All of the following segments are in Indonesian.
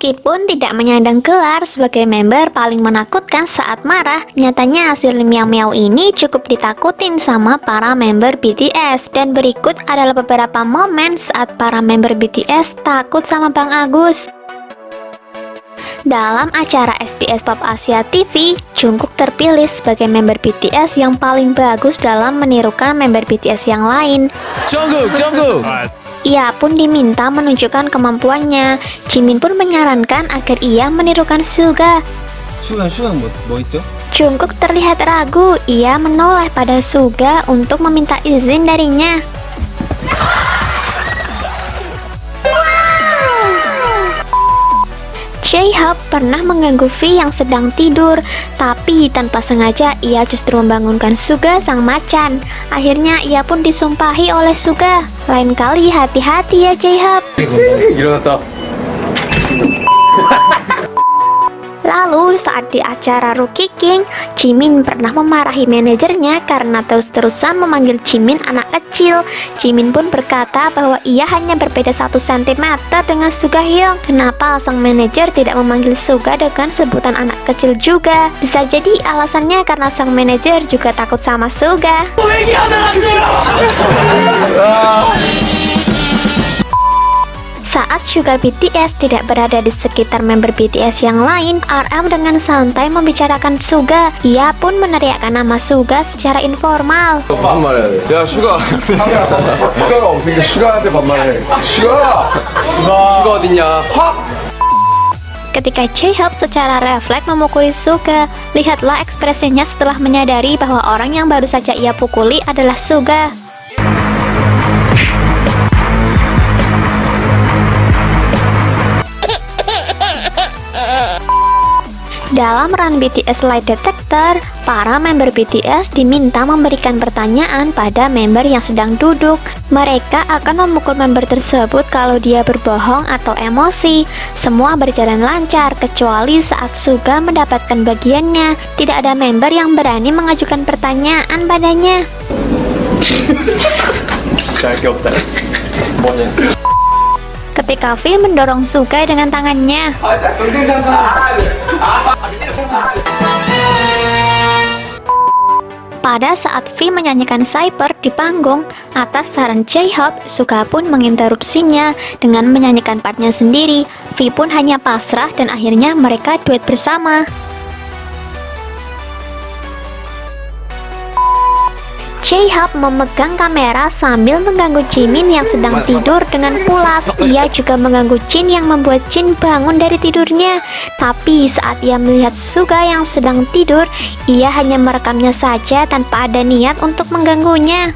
Meskipun tidak menyandang gelar sebagai member paling menakutkan saat marah, nyatanya hasil Miao Miao ini cukup ditakutin sama para member BTS. Dan berikut adalah beberapa momen saat para member BTS takut sama Bang Agus. Dalam acara SBS Pop Asia TV, Jungkook terpilih sebagai member BTS yang paling bagus dalam menirukan member BTS yang lain. Jungkook. Ia pun diminta menunjukkan kemampuannya. Jimin pun menyarankan agar ia menirukan Suga. Suga 뭐 있죠? Jungkook terlihat ragu. Ia menoleh pada Suga untuk meminta izin darinya. J-Hope pernah mengganggu V yang sedang tidur, tapi tanpa sengaja ia justru membangunkan Suga sang macan. Akhirnya ia pun disumpahi oleh Suga. Lain kali hati-hati ya J-Hope. Lalu saat di acara Rookie King, Jimin pernah memarahi manajernya karena terus-terusan memanggil Jimin anak kecil. Jimin pun berkata bahwa ia hanya berbeda 1 cm dengan Suga Hyung. Kenapa sang manajer tidak memanggil Suga dengan sebutan anak kecil juga? Bisa jadi alasannya karena sang manajer juga takut sama Suga. Saat Suga BTS tidak berada di sekitar member BTS yang lain, RM dengan santai membicarakan Suga. Ia pun meneriakkan nama Suga secara informal. 야 슈가. 슈가가 없으니까 슈가한테 반말해. 슈가 어딨냐? 확. Ketika J-Hope secara refleks memukuli Suga, lihatlah ekspresinya setelah menyadari bahwa orang yang baru saja ia pukuli adalah Suga. Dalam run BTS Lie Detector, para member BTS diminta memberikan pertanyaan pada member yang sedang duduk. Mereka akan memukul member tersebut kalau dia berbohong atau emosi. Semua berjalan lancar kecuali saat Suga mendapatkan bagiannya. Tidak ada member yang berani mengajukan pertanyaan padanya. Ketika V mendorong Suga dengan tangannya. Pada saat V menyanyikan Cyper di panggung, atas saran J-Hope, Suga pun menginterupsinya dengan menyanyikan partnya sendiri. V pun hanya pasrah dan akhirnya mereka duet bersama. J-Hope memegang kamera sambil mengganggu Jimin yang sedang tidur dengan pulas. Ia juga mengganggu Jin yang membuat Jin bangun dari tidurnya. Tapi saat ia melihat Suga yang sedang tidur, ia hanya merekamnya saja tanpa ada niat untuk mengganggunya.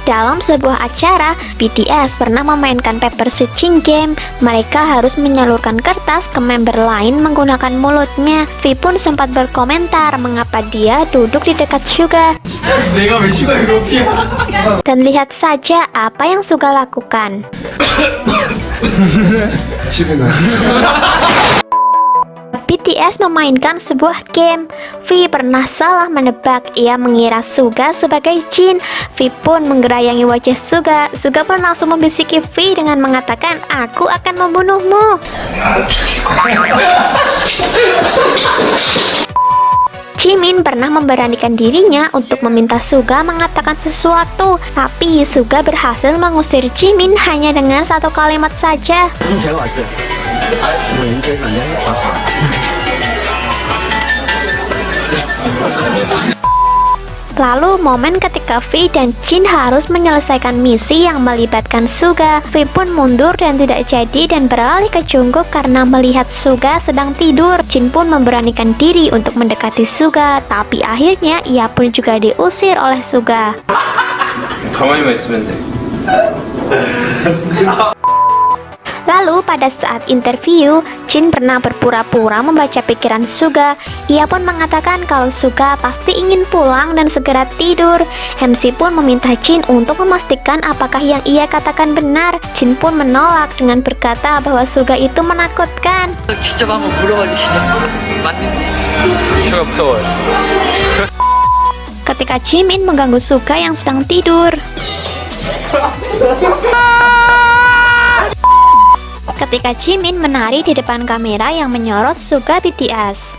Dalam sebuah acara, BTS pernah memainkan paper switching game. Mereka harus menyalurkan kertas ke member lain menggunakan mulutnya. V pun sempat berkomentar mengapa dia duduk di dekat Suga. Dan lihat saja apa yang Suga lakukan. BTS memainkan sebuah game. V pernah salah menebak. Ia mengira Suga sebagai Jin. V pun menggerayangi wajah Suga. Suga pun langsung membisiki V dengan mengatakan, "Aku akan membunuhmu." Jimin pernah memberanikan dirinya untuk meminta Suga mengatakan sesuatu, tapi Suga berhasil mengusir Jimin hanya dengan 1 kalimat saja. Lalu momen ketika V dan Jin harus menyelesaikan misi yang melibatkan Suga. V pun mundur dan tidak jadi dan beralih ke Jungkook karena melihat Suga sedang tidur. Jin pun memberanikan diri untuk mendekati Suga, tapi akhirnya ia pun juga diusir oleh Suga. 가만히만 있으면 돼. Lalu pada saat interview, Jin pernah berpura-pura membaca pikiran Suga. Ia pun mengatakan kalau Suga pasti ingin pulang dan segera tidur. MC pun meminta Jin untuk memastikan apakah yang ia katakan benar. Jin pun menolak dengan berkata bahwa Suga itu menakutkan. 직접 한번 물어봐 주시죠. 맞는지. 슈가 무서워요. Ketika Jimin mengganggu Suga yang sedang tidur. ketika Jimin menari di depan kamera yang menyorot Suga BTS.